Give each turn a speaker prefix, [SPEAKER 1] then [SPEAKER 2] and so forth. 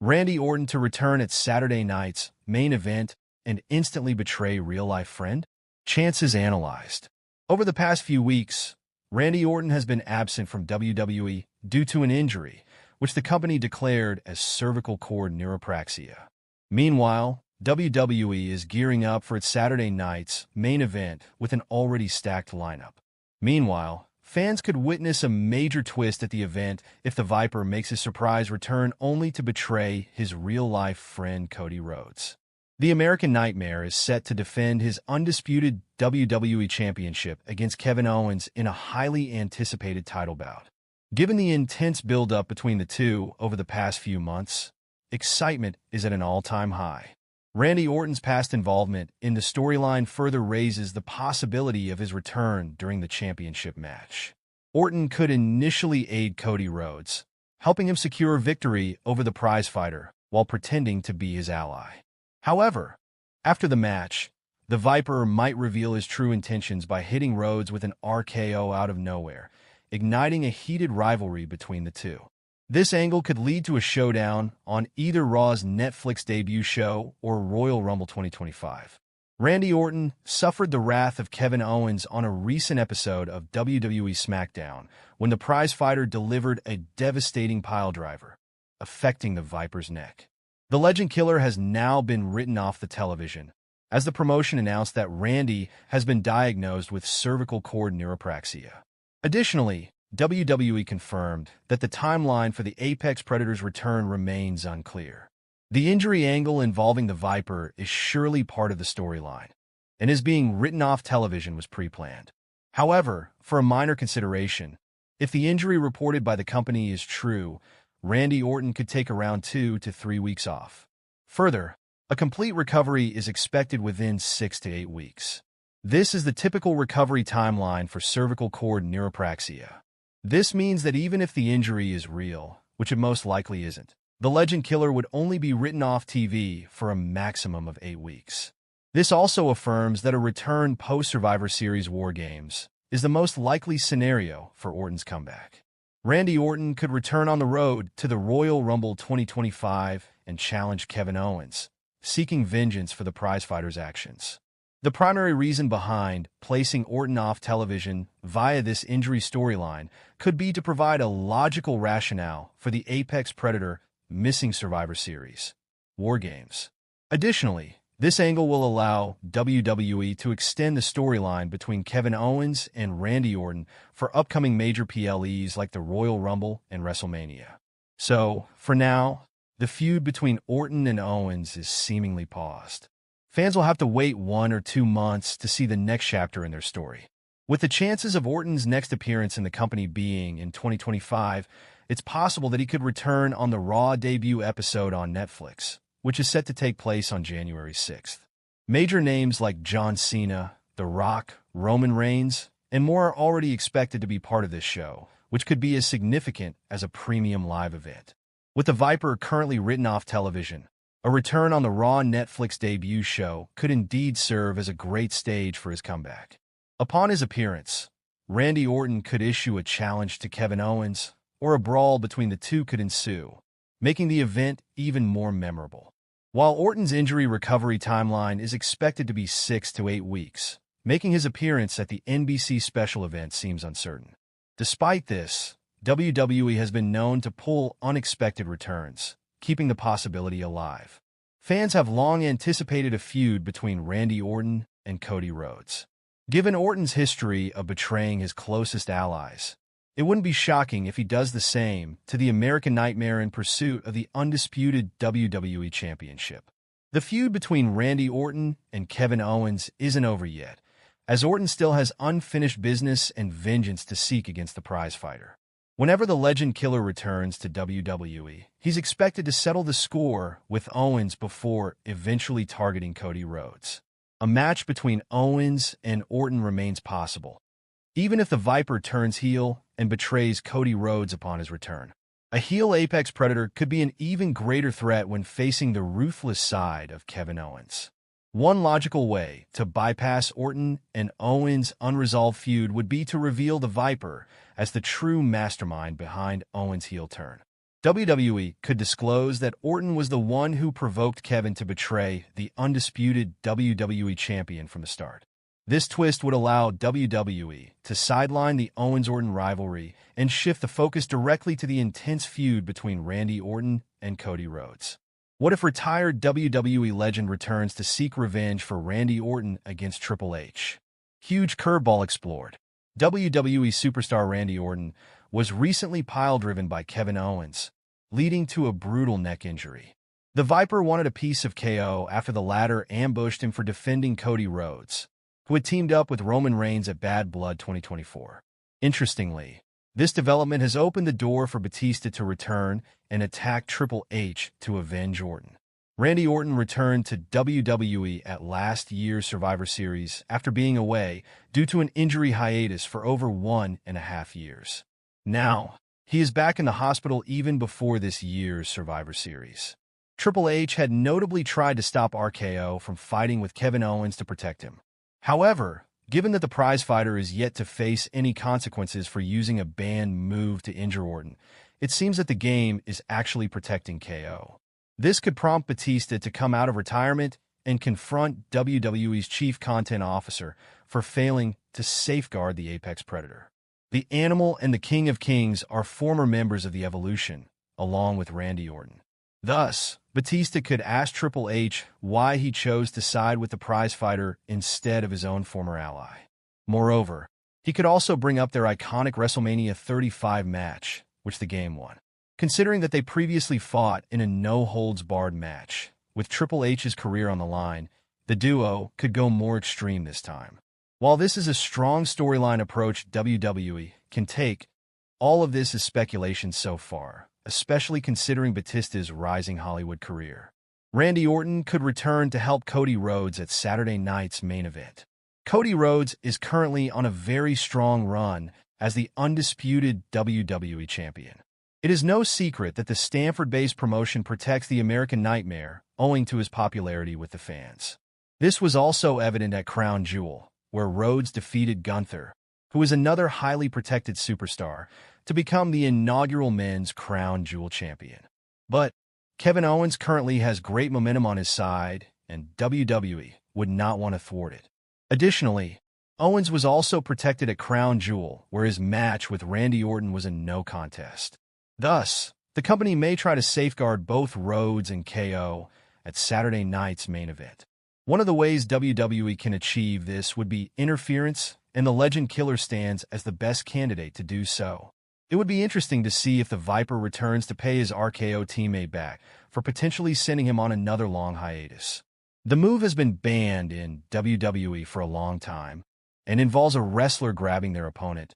[SPEAKER 1] Randy Orton to return at Saturday night's main event and instantly betray real-life friend? Chances analyzed. Over the past few weeks, Randy Orton has been absent from WWE due to an injury, which the company declared as cervical cord neuropraxia. Meanwhile, WWE is gearing up for its Saturday night's main event with an already stacked lineup. Meanwhile, fans could witness a major twist at the event if the Viper makes his surprise return only to betray his real-life friend Cody Rhodes. The American Nightmare is set to defend his undisputed WWE Championship against Kevin Owens in a highly anticipated title bout. Given the intense build-up between the two over the past few months, excitement is at an all-time high. Randy Orton's past involvement in the storyline further raises the possibility of his return during the championship match. Orton could initially aid Cody Rhodes, helping him secure victory over the Prizefighter while pretending to be his ally. However, after the match, the Viper might reveal his true intentions by hitting Rhodes with an RKO out of nowhere, igniting a heated rivalry between the two. This angle could lead to a showdown on either Raw's Netflix debut show or Royal Rumble 2025. Randy Orton suffered the wrath of Kevin Owens on a recent episode of WWE SmackDown when the Prizefighter delivered a devastating piledriver, affecting the Viper's neck. The Legend Killer has now been written off the television, as the promotion announced that Randy has been diagnosed with cervical cord neuropraxia. Additionally, WWE confirmed that the timeline for the Apex Predator's return remains unclear. The injury angle involving the Viper is surely part of the storyline, and his being written off television was pre-planned. However, for a minor consideration, if the injury reported by the company is true, Randy Orton could take around 2 to 3 weeks off. Further, a complete recovery is expected within 6 to 8 weeks. This is the typical recovery timeline for cervical cord neuropraxia. This means that even if the injury is real, which it most likely isn't, the Legend Killer would only be written off TV for a maximum of 8 weeks. This also affirms that a return post-Survivor Series WarGames is the most likely scenario for Orton's comeback. Randy Orton could return on the road to the Royal Rumble 2025 and challenge Kevin Owens, seeking vengeance for the Prizefighter's actions. The primary reason behind placing Orton off television via this injury storyline could be to provide a logical rationale for the Apex Predator missing Survivor Series WarGames. Additionally, this angle will allow WWE to extend the storyline between Kevin Owens and Randy Orton for upcoming major PLEs like the Royal Rumble and WrestleMania. So, for now, the feud between Orton and Owens is seemingly paused. Fans will have to wait 1 or 2 months to see the next chapter in their story. With the chances of Orton's next appearance in the company being in 2025, it's possible that he could return on the Raw debut episode on Netflix, which is set to take place on January 6th. Major names like John Cena, The Rock, Roman Reigns, and more are already expected to be part of this show, which could be as significant as a premium live event. With the Viper currently written off television, a return on the Raw Netflix debut show could indeed serve as a great stage for his comeback. Upon his appearance, Randy Orton could issue a challenge to Kevin Owens, or a brawl between the two could ensue, making the event even more memorable. While Orton's injury recovery timeline is expected to be 6 to 8 weeks, making his appearance at the NBC special event seems uncertain. Despite this, WWE has been known to pull unexpected returns, keeping the possibility alive. Fans have long anticipated a feud between Randy Orton and Cody Rhodes. Given Orton's history of betraying his closest allies, it wouldn't be shocking if he does the same to the American Nightmare in pursuit of the undisputed WWE Championship. The feud between Randy Orton and Kevin Owens isn't over yet, as Orton still has unfinished business and vengeance to seek against the Prizefighter. Whenever the Legend Killer returns to WWE, he's expected to settle the score with Owens before eventually targeting Cody Rhodes. A match between Owens and Orton remains possible, even if the Viper turns heel and betrays Cody Rhodes upon his return. A heel Apex Predator could be an even greater threat when facing the ruthless side of Kevin Owens. One logical way to bypass Orton and Owens' unresolved feud would be to reveal the Viper as the true mastermind behind Owens' heel turn. WWE could disclose that Orton was the one who provoked Kevin to betray the undisputed WWE Champion from the start. This twist would allow WWE to sideline the Owens-Orton rivalry and shift the focus directly to the intense feud between Randy Orton and Cody Rhodes. What if retired WWE legend returns to seek revenge for Randy Orton against Triple H? Huge curveball explored. WWE superstar Randy Orton was recently pile-driven by Kevin Owens, leading to a brutal neck injury. The Viper wanted a piece of KO after the latter ambushed him for defending Cody Rhodes, who had teamed up with Roman Reigns at Bad Blood 2024. Interestingly, this development has opened the door for Batista to return and attack Triple H to avenge Orton. Randy Orton returned to WWE at last year's Survivor Series after being away due to an injury hiatus for over 1.5 years. Now, he is back in the hospital even before this year's Survivor Series. Triple H had notably tried to stop RKO from fighting with Kevin Owens to protect him. However, given that the Prizefighter is yet to face any consequences for using a banned move to injure Orton, it seems that the game is actually protecting KO. This could prompt Batista to come out of retirement and confront WWE's chief content officer for failing to safeguard the apex predator. The Animal and the King of Kings are former members of the Evolution, along with Randy Orton. Thus, Batista could ask Triple H why he chose to side with the Prizefighter instead of his own former ally. Moreover, he could also bring up their iconic WrestleMania 35 match, which the game won. Considering that they previously fought in a no-holds-barred match, with Triple H's career on the line, the duo could go more extreme this time. While this is a strong storyline approach WWE can take, all of this is speculation so far, especially considering Batista's rising Hollywood career. Randy Orton could return to help Cody Rhodes at Saturday night's main event. Cody Rhodes is currently on a very strong run as the undisputed WWE Champion. It is no secret that the Stanford-based promotion protects the American Nightmare, owing to his popularity with the fans. This was also evident at Crown Jewel, where Rhodes defeated Gunther, who is another highly protected superstar, to become the inaugural men's Crown Jewel champion. But Kevin Owens currently has great momentum on his side, and WWE would not want to thwart it. Additionally, Owens was also protected at Crown Jewel, where his match with Randy Orton was a no contest. Thus, the company may try to safeguard both Rhodes and KO at Saturday night's main event. One of the ways WWE can achieve this would be interference, and the Legend Killer stands as the best candidate to do so. It would be interesting to see if the Viper returns to pay his RKO teammate back for potentially sending him on another long hiatus. The move has been banned in WWE for a long time and involves a wrestler grabbing their opponent,